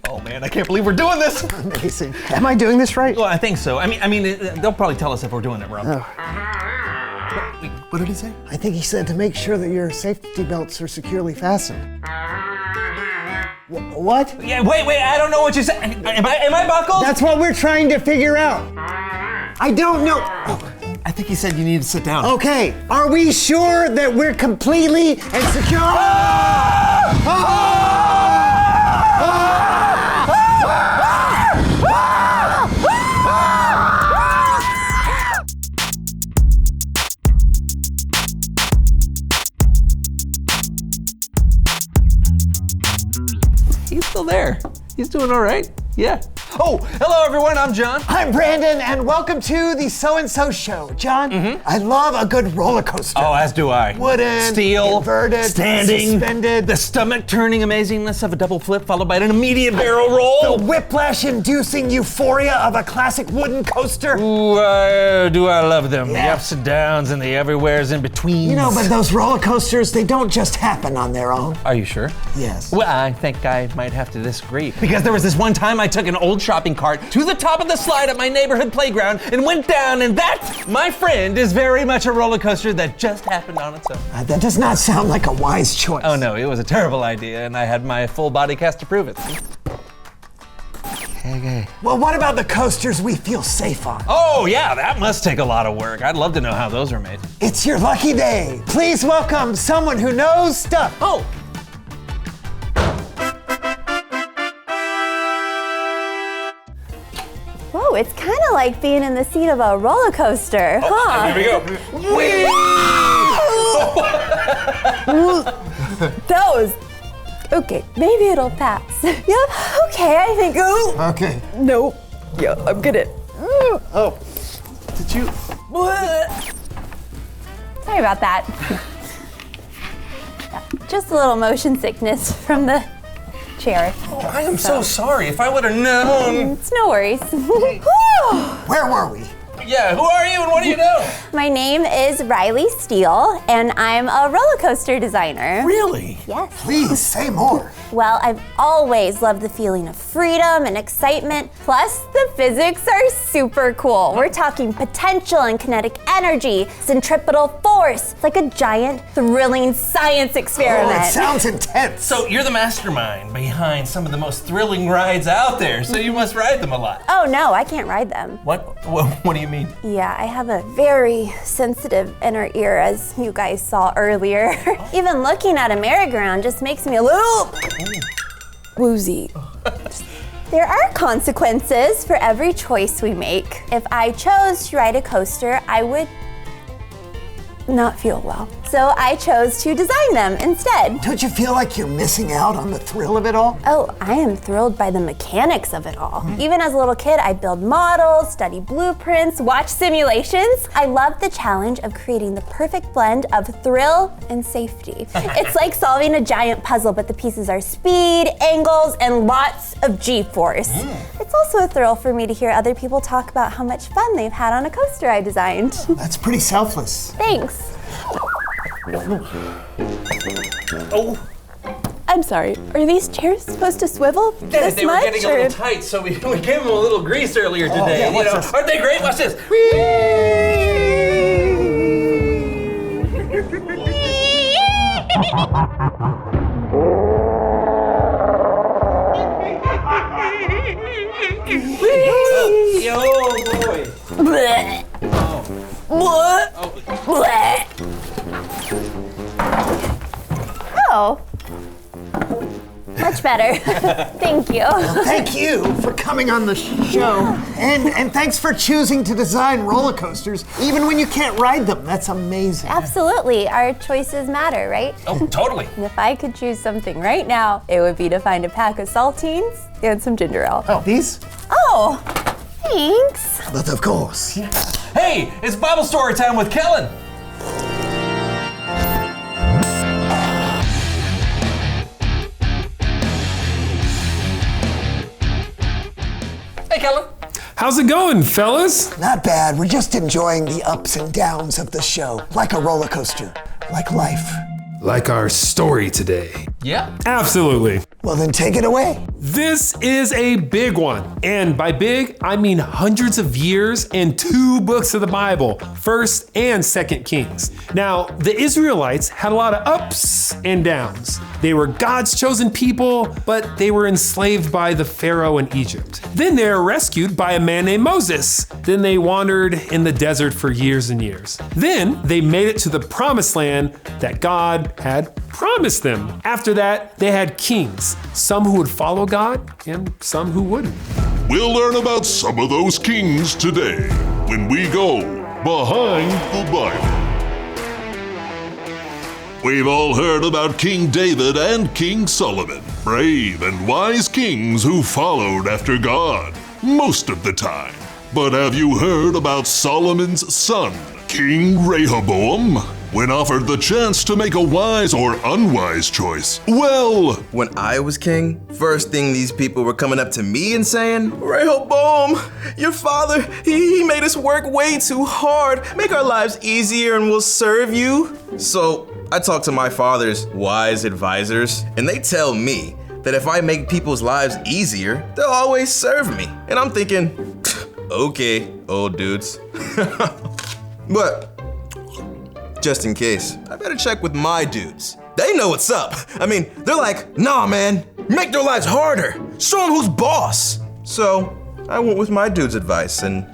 Oh man, I can't believe we're doing this. Amazing. Am I doing this right? Well, I think so. I mean, they'll probably tell us if we're doing it wrong. Oh. Wait, what did he say? I think he said to make sure that your safety belts are securely fastened. What? Yeah, wait, I don't know what you said. Am I buckled? That's what we're trying to figure out. I don't know. Oh. I think he said you need to sit down. Okay, are we sure that we're completely and secure? He's still there. He's doing all right. Yeah. Oh, hello everyone, I'm John. I'm Brandon, and welcome to the So-and-So Show. John, I love a good roller coaster. Oh, as do I. Wooden, steel, inverted, standing, suspended. the stomach-turning amazingness of a double flip followed by an immediate barrel roll. The whiplash-inducing euphoria of a classic wooden coaster. Ooh, do I love them. Yeah. The ups and downs and the everywheres in between. You know, but those roller coasters, they don't just happen on their own. Are you sure? Yes. Well, I think I might have to disagree. Because there was this one time I took an old shopping cart to the top of the slide at my neighborhood playground and went down, and that, my friend, is very much a roller coaster that just happened on its own. That does not sound like a wise choice. Oh no, it was a terrible idea, and I had my full body cast to prove it. Okay. Well, what about the coasters we feel safe on? Oh yeah, that must take a lot of work. I'd love to know how those are made. It's your lucky day. Please welcome someone who knows stuff. Oh! Whoa, it's kind of like being in the seat of a roller coaster, huh? Here we go. Those. Okay, maybe it'll pass. Yep, okay, I think. Ooh. Okay. Nope. Yeah, I'm good at. Oh, did you? Sorry about that. Just a little motion sickness from the chair. Oh, I am so sorry. If I would have known. It's no worries. Where were we? Yeah, who are you and what do you do? My name is Riley Steele, and I'm a roller coaster designer. Really? Yes. Please say more. Well, I've always loved the feeling of freedom and excitement. Plus, the physics are super cool. We're talking potential and kinetic energy, centripetal force. It's like a giant, thrilling science experiment. Oh, it sounds intense. So you're the mastermind behind some of the most thrilling rides out there, so you must ride them a lot. Oh no, I can't ride them. What do you mean? Yeah, I have a very sensitive inner ear, as you guys saw earlier. Even looking at a merry-go-round just makes me a little woozy. There are consequences for every choice we make. If I chose to ride a coaster, I would not feel well. So I chose to design them instead. Don't you feel like you're missing out on the thrill of it all? Oh, I am thrilled by the mechanics of it all. Even as a little kid, I'd build models, study blueprints, watch simulations. I love the challenge of creating the perfect blend of thrill and safety. It's like solving a giant puzzle, but the pieces are speed, angles, and lots of G-force. It's also a thrill for me to hear other people talk about how much fun they've had on a coaster I designed. That's pretty selfless. Thanks. Oh, I'm sorry, are these chairs supposed to swivel this they were much? getting a little tight, so we gave them a little grease earlier today. yeah, You watch know, this. aren't they great? Watch this. Oh boy. Blech. Blech. Blech. Oh. Much better. Thank you. Thank you for coming on the show. And thanks for choosing to design roller coasters, even when you can't ride them. That's amazing. Absolutely. Our choices matter, right? Oh, totally. And if I could choose something right now, it would be to find a pack of saltines and some ginger ale. Oh, these? Oh, thanks. But of course. Hey, it's Bible story time with Kellen. Hey, Kellen. How's it going, fellas? Not bad. We're just enjoying the ups and downs of the show. Like a roller coaster. Like life. Like our story today. Yeah. Absolutely. Well, then take it away. This is a big one. And by big, I mean hundreds of years and 2 books of the Bible, 1st and 2nd Kings. Now, the Israelites had a lot of ups and downs. They were God's chosen people, but they were enslaved by the Pharaoh in Egypt. Then they were rescued by a man named Moses. Then they wandered in the desert for years and years. Then they made it to the promised land that God had promised them. After that, they had kings, some who would follow God and some who wouldn't. We'll learn about some of those kings today when we go Behind the Bible. We've all heard about King David and King Solomon, brave and wise kings who followed after God most of the time. But have you heard about Solomon's son, King Rehoboam? When offered the chance to make a wise or unwise choice, well, when I was king, first thing these people were coming up to me and saying, Rehoboam, your father, he made us work way too hard. Make our lives easier and we'll serve you. So I talked to my father's wise advisors, and they tell me that if I make people's lives easier, they'll always serve me. And I'm thinking, okay, old dudes. But just in case, I better check with my dudes. They know what's up. I mean, they're like, nah, man, make their lives harder. Show them who's boss. So I went with my dude's advice and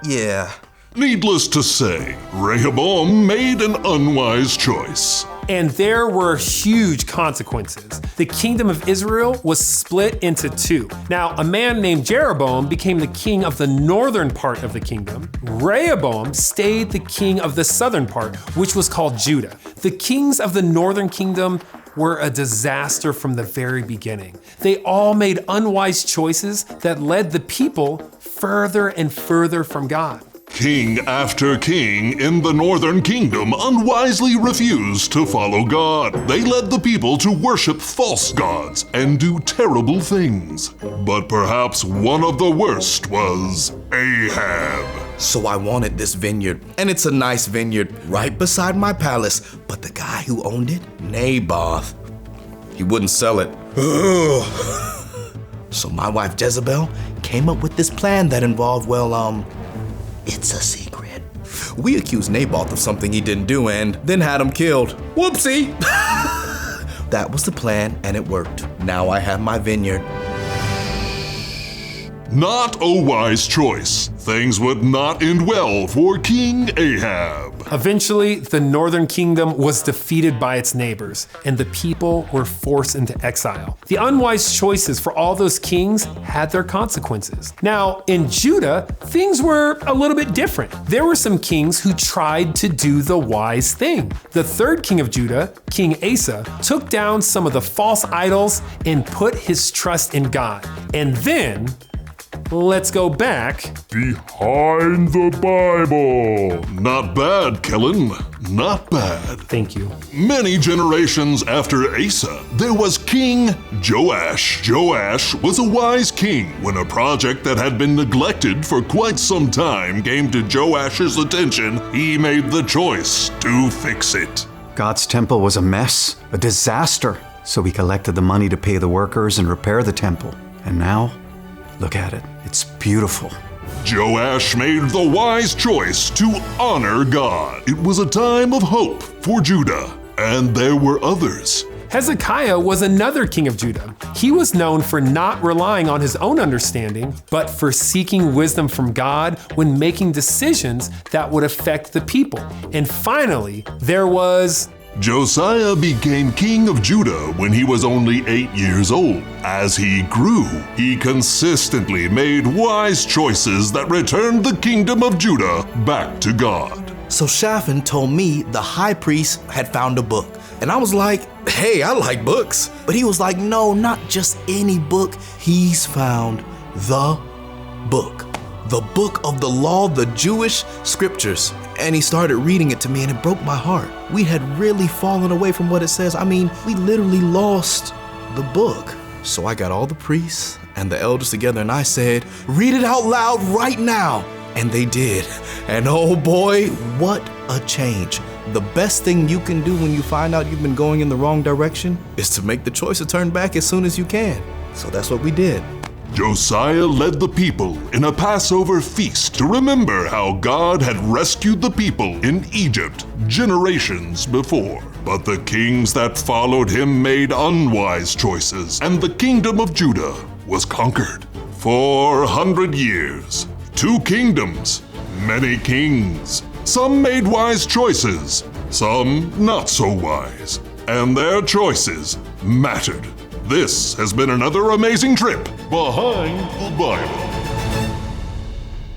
yeah. Needless to say, Rehoboam made an unwise choice. And there were huge consequences. The kingdom of Israel was split into 2. Now, a man named Jeroboam became the king of the northern part of the kingdom. Rehoboam stayed the king of the southern part, which was called Judah. The kings of the northern kingdom were a disaster from the very beginning. They all made unwise choices that led the people further and further from God. King after king in the northern kingdom unwisely refused to follow God. They led the people to worship false gods and do terrible things. But perhaps one of the worst was Ahab. So I wanted this vineyard, and it's a nice vineyard right beside my palace, but the guy who owned it, Naboth, he wouldn't sell it. So my wife Jezebel came up with this plan that involved, it's a secret. We accused Naboth of something he didn't do and then had him killed. Whoopsie! That was the plan and it worked. Now I have my vineyard. Not a wise choice. Things would not end well for King Ahab. Eventually, the northern kingdom was defeated by its neighbors, and the people were forced into exile. The unwise choices for all those kings had their consequences. Now, in Judah, things were a little bit different. There were some kings who tried to do the wise thing. The third king of Judah, King Asa, took down some of the false idols and put his trust in God. And then, let's go back. Behind the Bible. Not bad, Kellen. Not bad. Thank you. Many generations after Asa, there was King Joash. Joash was a wise king when a project that had been neglected for quite some time came to Joash's attention. He made the choice to fix it. God's temple was a mess, a disaster. So he collected the money to pay the workers and repair the temple. And now, look at it. It's beautiful. Joash made the wise choice to honor God. It was a time of hope for Judah, and there were others. Hezekiah was another king of Judah. He was known for not relying on his own understanding, but for seeking wisdom from God when making decisions that would affect the people. And finally, there was Josiah became king of Judah when he was only 8 years old. As he grew, he consistently made wise choices that returned the kingdom of Judah back to God. So Shaphan told me the high priest had found a book. And I was like, hey, I like books. But he was like, no, not just any book. He's found the book of the law, the Jewish scriptures. And he started reading it to me and it broke my heart. We had really fallen away from what it says. I mean, we literally lost the book. So I got all the priests and the elders together and I said, read it out loud right now. And they did. And oh boy, what a change. The best thing you can do when you find out you've been going in the wrong direction is to make the choice to turn back as soon as you can. So that's what we did. Josiah led the people in a Passover feast to remember how God had rescued the people in Egypt generations before. But the kings that followed him made unwise choices, and the kingdom of Judah was conquered. 400 years, 2 kingdoms, many kings. Some made wise choices, some not so wise, and their choices mattered. This has been another amazing trip behind the Bible.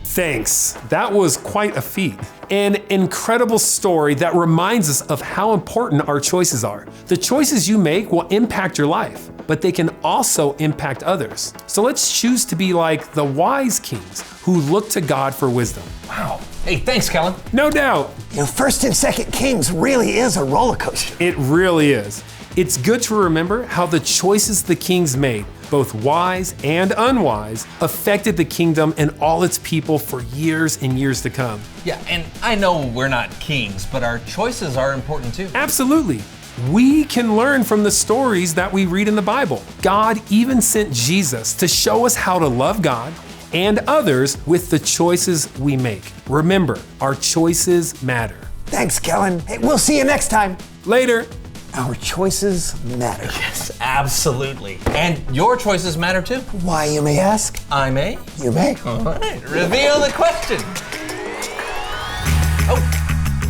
Thanks. That was quite a feat. An incredible story that reminds us of how important our choices are. The choices you make will impact your life, but they can also impact others. So let's choose to be like the wise kings who look to God for wisdom. Wow. Hey, thanks, Kellen. No doubt. You know, 1st and 2nd Kings really is a roller coaster. It really is. It's good to remember how the choices the kings made, both wise and unwise, affected the kingdom and all its people for years and years to come. Yeah, and I know we're not kings, but our choices are important too. Absolutely. We can learn from the stories that we read in the Bible. God even sent Jesus to show us how to love God and others with the choices we make. Remember, our choices matter. Thanks, Kellen. Hey, we'll see you next time. Later. Our choices matter. Yes, absolutely. And your choices matter too. Why, you may ask? I may. You may. All right, reveal the question. Oh,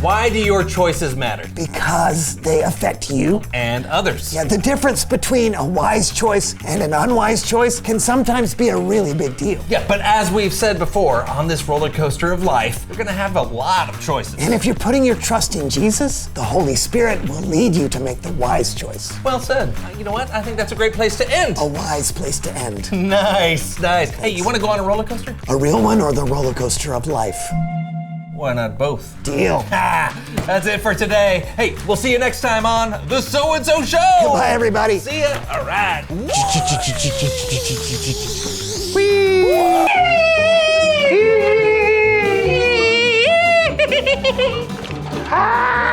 why do your choices matter? Because they affect you. And others. Yeah, the difference between a wise choice and an unwise choice can sometimes be a really big deal. Yeah, but as we've said before, on this roller coaster of life, you're gonna have a lot of choices. And if you're putting your trust in Jesus, the Holy Spirit will lead you to make the wise choice. Well said. You know what? I think that's a great place to end. A wise place to end. Nice, nice. Hey, you wanna go on a roller coaster? A real one or the roller coaster of life? Why not both? Deal. That's it for today. Hey, we'll see you next time on The So-and-So Show. Goodbye, everybody. See ya. All right. Ah!